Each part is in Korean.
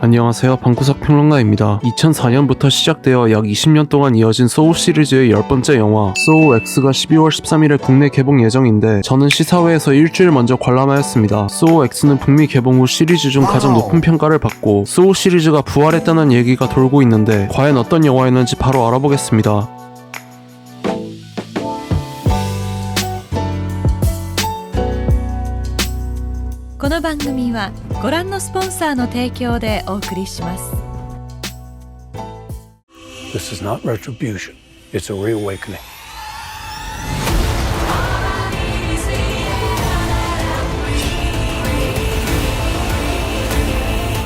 안녕하세요, 방구석 평론가입니다. 2004년부터 시작되어 약 20년 동안 이어진 소우 시리즈의 10번째 영화 소우 X가 12월 13일에 국내 개봉 예정인데 저는 시사회에서 일주일 먼저 관람하였습니다. 소우 X는 북미 개봉 후 시리즈 중 가장 높은 평가를 받고 소우 시리즈가 부활했다는 얘기가 돌고 있는데 과연 어떤 영화였는지 바로 알아보겠습니다. この番組はご覧のスポンサーの提供でお送りします。 This is not retribution. It's a reawakening.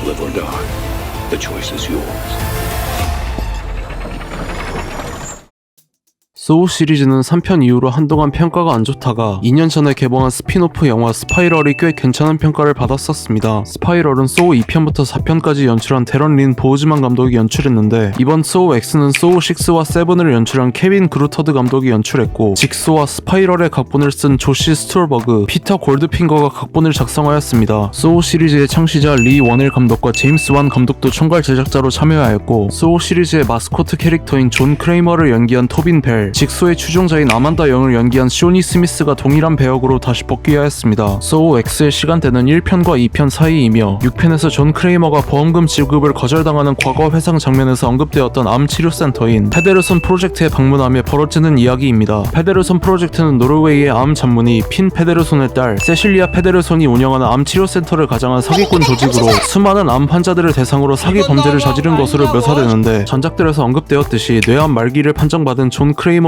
Live or die. The choice is yours. 소우 시리즈는 3편 이후로 한동안 평가가 안 좋다가 2년 전에 개봉한 스핀오프 영화 스파이럴이 꽤 괜찮은 평가를 받았었습니다. 스파이럴은 소우 2편부터 4편까지 연출한 데런 린 보우즈만 감독이 연출했는데 이번 소우 X는 소우 6와 7을 연출한 케빈 그루터드 감독이 연출했고 직소와 스파이럴의 각본을 쓴 조시 스툴버그, 피터 골드핑거가 각본을 작성하였습니다. 소우 시리즈의 창시자 리 워넬 감독과 제임스 완 감독도 총괄 제작자로 참여하였고 소우 시리즈의 마스코트 캐릭터인 존 크레이머를 연기한 토빈 벨, 직소의 추종자인 아만다 영을 연기한 쇼니 스미스가 동일한 배역으로 다시 복귀하였습니다. 소우 X의 시간대는 1편과 2편 사이이며 6편에서 존 크레이머가 보험금 지급을 거절당하는 과거 회상 장면에서 언급되었던 암 치료센터인 페데르손 프로젝트에 방문하며 벌어지는 이야기입니다. 페데르손 프로젝트는 노르웨이의 암 전문의 핀 페데르손의 딸 세실리아 페데르손이 운영하는 암 치료센터를 가장한 사기꾼 조직으로 수많은 암 환자들을 대상으로 사기 범죄를 저지른 것으로 묘사되는데 전작들에서 언급되었듯이 뇌암 말기를 판정받은 존 크레이머에게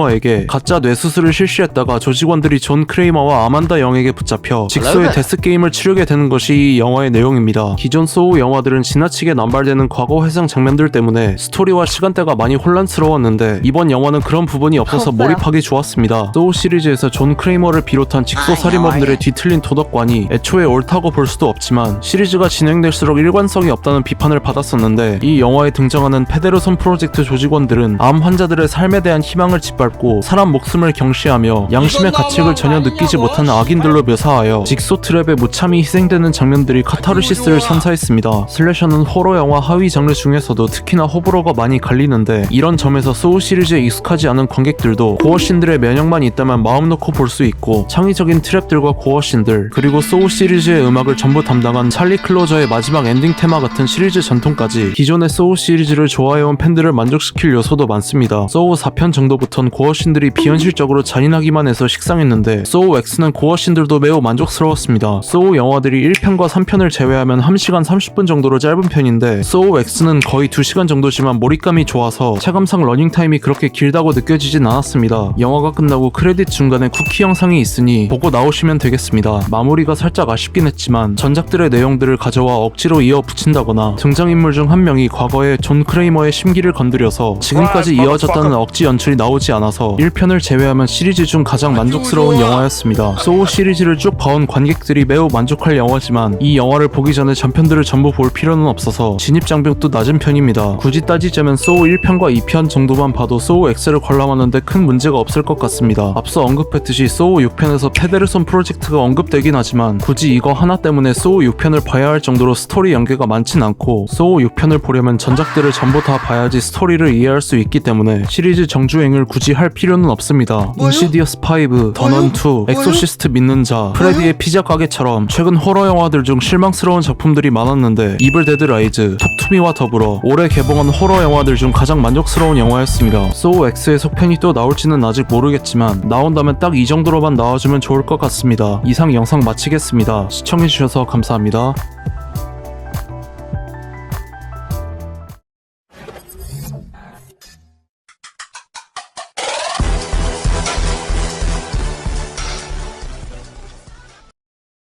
가짜 뇌수술을 실시했다가 조직원들이 존 크레이머와 아만다 영에게 붙잡혀 직소의 데스게임을 치르게 되는 것이 이 영화의 내용입니다. 기존 소우 영화들은 지나치게 남발되는 과거 회상 장면들 때문에 스토리와 시간대가 많이 혼란스러웠는데 이번 영화는 그런 부분이 없어서 몰입하기 좋았습니다. 소우 시리즈에서 존 크레이머를 비롯한 직소 살인범들의 뒤틀린 도덕관이 애초에 옳다고 볼 수도 없지만 시리즈가 진행될수록 일관성이 없다는 비판을 받았었는데 이 영화에 등장하는 페데르손 프로젝트 조직원들은 암 환자들의 삶에 대한 희망을 짓밟고 사람 목숨을 경시하며 양심의 가책을 전혀 느끼지 못하는 악인들로 묘사하여 직소 트랩에 무참히 희생되는 장면들이 카타르시스를 선사했습니다. 슬래셔는 호러 영화 하위 장르 중에서도 특히나 호불호가 많이 갈리는데 이런 점에서 소우 시리즈에 익숙하지 않은 관객들도 고어신들의 면역만 있다면 마음 놓고 볼 수 있고 창의적인 트랩들과 고어신들 그리고 소우 시리즈의 음악을 전부 담당한 찰리 클로저의 마지막 엔딩 테마 같은 시리즈 전통까지 기존의 소우 시리즈를 좋아해온 팬들을 만족시킬 요소도 많습니다. 소우 4편 정도부턴 고어신들이 비현실적으로 잔인하기만 해서 식상했는데 소우 X는 고어신들도 매우 만족스러웠습니다. 소우 영화들이 1편과 3편을 제외하면 1시간 30분 정도로 짧은 편인데 소우 X는 거의 2시간 정도지만 몰입감이 좋아서 체감상 러닝타임이 그렇게 길다고 느껴지진 않았습니다. 영화가 끝나고 크레딧 중간에 쿠키 영상이 있으니 보고 나오시면 되겠습니다. 마무리가 살짝 아쉽긴 했지만 전작들의 내용들을 가져와 억지로 이어 붙인다거나 등장인물 중 한 명이 과거의 존 크레이머의 심기를 건드려서 지금까지 이어졌다는 억지 연출이 나오지 않아서 1편을 제외하면 시리즈 중 가장 만족스러운 영화였습니다. 소우 시리즈를 쭉 봐온 관객들이 매우 만족할 영화지만 이 영화를 보기 전에 전편들을 전부 볼 필요는 없어서 진입장벽도 낮은 편입니다. 굳이 따지자면 소우 1편과 2편 정도만 봐도 소우 X를 관람하는데 큰 문제가 없을 것 같습니다. 앞서 언급했듯이 소우 6편에서 페데르손 프로젝트가 언급되긴 하지만 굳이 이거 하나 때문에 소우 6편을 봐야 할 정도로 스토리 연계가 많진 않고 소우 6편을 보려면 전작들을 전부 다 봐야지 스토리를 이해할 수 있기 때문에 시리즈 정주행을 굳이 할 필요는 없습니다. 인시디어스 5, 더넌 2, 엑소시스트 믿는 자, 프레디의 피자 가게처럼 최근 호러 영화들 중 실망스러운 작품들이 많았는데 이블 데드 라이즈, 톡투미와 더불어 올해 개봉한 호러 영화들 중 가장 만족스러운 영화였습니다. 소우 X의 속편이 또 나올지는 아직 모르겠지만 나온다면 딱 이 정도로만 나와주면 좋을 것 같습니다. 이상 영상 마치겠습니다. 시청해주셔서 감사합니다.